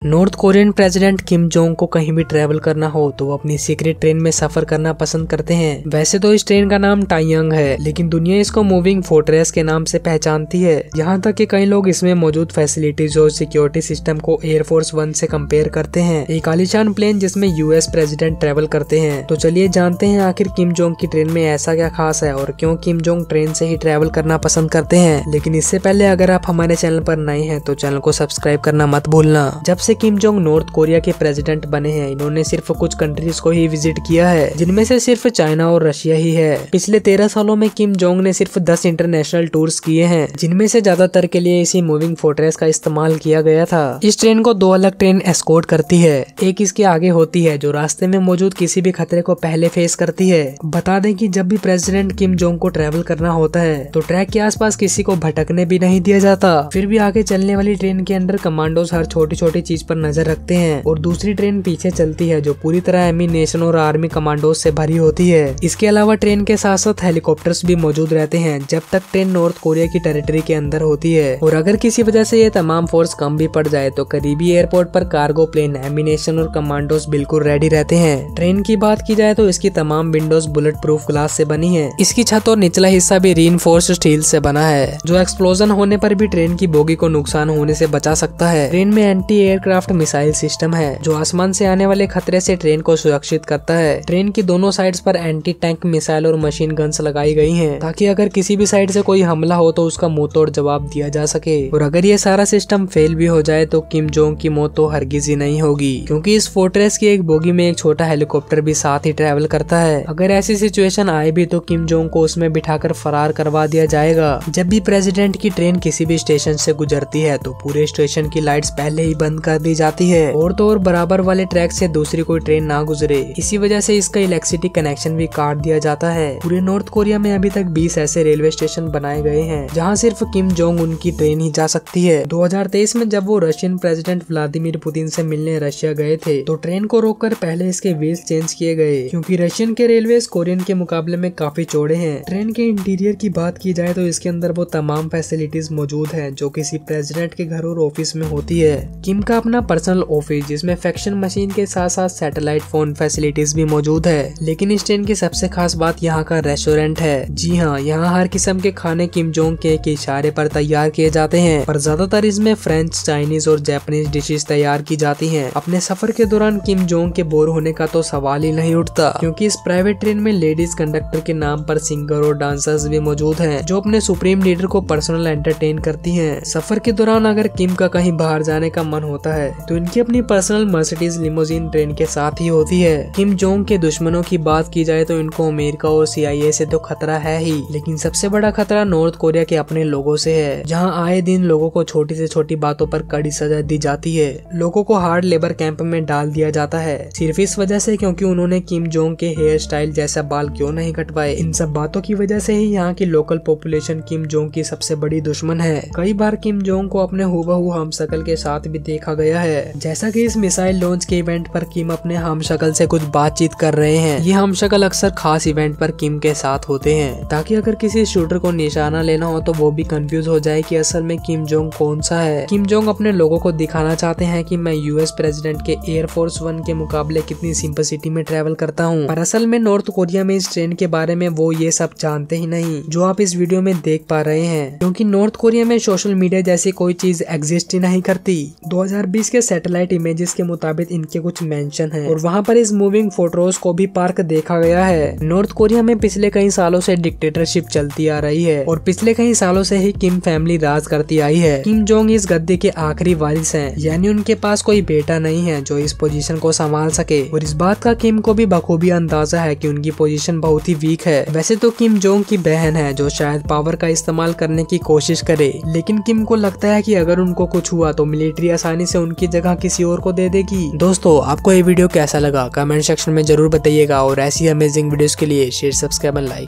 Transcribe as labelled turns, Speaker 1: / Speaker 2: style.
Speaker 1: North Korean president Kim Jong को कहीं भी ट्रैवल करना हो तो वो अपनी सीक्रेट ट्रेन में सफर करना पसंद करते हैं। वैसे तो इस ट्रेन का नाम टाइयांग है, लेकिन दुनिया इसको मूविंग फोर्ट्रेस के नाम से पहचानती है। यहाँ तक कि कई लोग इसमें मौजूद फैसिलिटीज और सिक्योरिटी सिस्टम को एयरफोर्स 1 से कंपेयर करते हैं, एक आलीशान प्लेन जिसमें यूएस प्रेसिडेंट ट्रैवल करते हैं। तो चलिए जानते हैं आखिर किम जोंग की ट्रेन में ऐसा क्या खास है और क्यों किम जोंग ट्रेन से ही ट्रैवल करना पसंद करते हैं। लेकिन इससे पहले अगर आप हमारे चैनल पर नए हैं तो चैनल को सब्सक्राइब करना मत भूलना। जब से किम जोंग नॉर्थ कोरिया के प्रेसिडेंट बने हैं, इन्होंने सिर्फ कुछ कंट्रीज को ही विजिट किया है, जिनमें से सिर्फ चाइना और रशिया ही है। पिछले 13 सालों में किम जोंग ने सिर्फ 10 इंटरनेशनल टूर्स किए हैं, जिनमें से ज्यादातर के लिए इसी मूविंग फोर्ट्रेस का इस्तेमाल किया गया था। इस ट्रेन को 2 अलग ट्रेन एस्कॉर्ट करती है। एक इसके आगे होती है जो रास्ते में मौजूद किसी भी खतरे को पहले फेस करती है। बता दें कि जब भी प्रेसिडेंट किम जोंग को ट्रैवल करना होता है तो ट्रैक के आसपास किसी को भटकने भी नहीं दिया जाता। फिर भी आगे चलने वाली ट्रेन के अंदर कमांडोज हर छोटी छोटी चीज पर नजर रखते हैं और दूसरी ट्रेन पीछे चलती है जो पूरी तरह एमिनेशन और आर्मी कमांडोज से भरी होती है। इसके अलावा ट्रेन के साथ साथ हेलीकॉप्टर्स भी मौजूद रहते हैं जब तक ट्रेन नॉर्थ कोरिया की टेरिटरी के अंदर होती है। और अगर किसी वजह से ये तमाम फोर्स कम भी पड़ जाए तो करीबी एयरपोर्ट पर कार्गो प्लेन, एमिनेशन और कमांडोज बिल्कुल रेडी रहते हैं। ट्रेन की बात की जाए तो इसकी तमाम विंडोज बुलेट प्रूफ ग्लास से बनी है। इसकी छत और निचला हिस्सा भी रीइंफोर्स्ड स्टील से बना है, जो एक्सप्लोजन होने पर भी ट्रेन की बोगी को नुकसान होने से बचा सकता है। ट्रेन में एंटी एयरक्राफ्ट मिसाइल सिस्टम है जो आसमान से आने वाले खतरे से ट्रेन को सुरक्षित करता है। ट्रेन की दोनों साइड्स पर एंटी टैंक मिसाइल और मशीन गन्स लगाई गई हैं, ताकि अगर किसी भी साइड से कोई हमला हो तो उसका मुंह तोड़ जवाब दिया जा सके। और अगर ये सारा सिस्टम फेल भी हो जाए तो किम जोंग की मौत तो हरगिज ही नहीं होगी, क्योंकि इस फोर्ट्रेस की एक बोगी में एक छोटा हेलीकॉप्टर भी साथ ही ट्रैवल करता है। अगर ऐसी सिचुएशन आए भी तो किम जोंग को उसमें बिठाकर फरार करवा दिया जाएगा। जब भी प्रेसिडेंट की ट्रेन किसी भी स्टेशन से गुजरती है तो पूरे स्टेशन की लाइट्स पहले ही बंद कर दी जाती है, और तो और बराबर वाले ट्रैक से दूसरी कोई ट्रेन ना गुजरे। इसी वजह से इसका इलेक्ट्रिसिटी कनेक्शन भी काट दिया जाता है। पूरे नॉर्थ कोरिया में अभी तक 20 ऐसे रेलवे स्टेशन बनाए गए हैं जहां सिर्फ किम जोंग उनकी ट्रेन ही जा सकती है। 2023 में जब वो रशियन प्रेसिडेंट व्लादिमीर पुतिन से मिलने रशिया गए थे तो ट्रेन को रोककर पहले इसके व्हील्स चेंज किए गए, क्योंकि रशियन के रेलवे कोरियन के मुकाबले में काफी चौड़े हैं। ट्रेन के इंटीरियर की बात की जाए तो इसके अंदर वो तमाम फैसिलिटीज मौजूद है जो किसी प्रेसिडेंट के घर और ऑफिस में होती है। किम का अपना पर्सनल ऑफिस जिसमें फैक्शन मशीन के साथ साथ सैटेलाइट फोन फैसिलिटीज भी मौजूद है। लेकिन इस ट्रेन की सबसे खास बात यहाँ का रेस्टोरेंट है। जी हाँ, यहाँ हर किस्म के खाने किम जोंग के एक इशारे पर तैयार किए जाते हैं, पर ज्यादातर इसमें फ्रेंच, चाइनीज और जापानीज डिशेस तैयार की जाती हैं। अपने सफर के दौरान किम जोंग के बोर होने का तो सवाल ही नहीं उठता, क्योंकि इस प्राइवेट ट्रेन में लेडीज कंडक्टर के नाम पर सिंगर और डांसर्स भी मौजूद हैं, जो अपने सुप्रीम लीडर को पर्सनल एंटरटेन करती हैं। सफर के दौरान अगर किम का कहीं बाहर जाने का मन होता है तो इनकी अपनी पर्सनल मर्सिडीज लिमोजिन ट्रेन के साथ ही होती है। किम जोंग के दुश्मनों की बात की जाए तो इनको अमेरिका और CIA से तो खतरा है ही, लेकिन सबसे बड़ा खतरा नॉर्थ कोरिया के अपने लोगों से है, जहां आए दिन लोगों को छोटी से छोटी बातों पर कड़ी सजा दी जाती है। लोगों को हार्ड लेबर कैंप में डाल दिया जाता है सिर्फ इस वजह से क्योंकि उन्होंने किम जोंग के हेयर स्टाइल जैसा बाल क्यों नहीं कटवाए। इन सब बातों की वजह से ही यहाँ की लोकल पॉपुलेशन किम जोंग की सबसे बड़ी दुश्मन है। कई बार किम जोंग को अपने हूबहू हमशक्ल के साथ भी देखा गया है, जैसा कि इस मिसाइल लॉन्च के इवेंट पर किम अपने हमशक्ल से कुछ बातचीत कर रहे हैं। ये हमशक्ल अक्सर खास इवेंट पर किम के साथ होते हैं, ताकि अगर किसी शूटर को निशाना लेना हो तो वो भी कंफ्यूज हो जाए कि असल में किम जोंग कौन सा है। किम जोंग अपने लोगों को दिखाना चाहते हैं कि मैं यूएस प्रेसिडेंट के एयरफोर्स 1 के मुकाबले कितनी सिंपैथी में ट्रैवल करता हूँ, पर असल में नॉर्थ कोरिया में इस ट्रेन के बारे में वो ये सब जानते ही नहीं जो आप इस वीडियो में देख पा रहे हैं, क्योंकि नॉर्थ कोरिया में सोशल मीडिया जैसी कोई चीज एग्जिस्ट ही नहीं करती। 2020 के सैटेलाइट इमेजेस के मुताबिक इनके कुछ मेंशन है और वहाँ पर इस मूविंग फोर्ट्रेस को भी पार्क देखा गया है। नॉर्थ कोरिया में पिछले कई सालों से डिक्टेटरशिप चलती आ रही है और पिछले कई सालों से ही किम फैमिली राज करती आई है। किम जोंग इस गद्दे के आखिरी वारिस हैं, यानी उनके पास कोई बेटा नहीं है जो इस पोजीशन को संभाल सके, और इस बात का किम को भी बखूबी अंदाजा है कि उनकी पोजीशन बहुत ही वीक है। वैसे तो किम जोंग की बहन है जो शायद पावर का इस्तेमाल करने की कोशिश करे, लेकिन किम को लगता है कि अगर उनको कुछ हुआ तो मिलिट्री आसानी से उनकी जगह किसी और को दे देगी। दोस्तों, आपको ये वीडियो कैसा लगा कमेंट सेक्शन में जरूर बताइएगा, और ऐसी अमेजिंग वीडियोस के लिए शेयर, सब्सक्राइब एंड लाइक।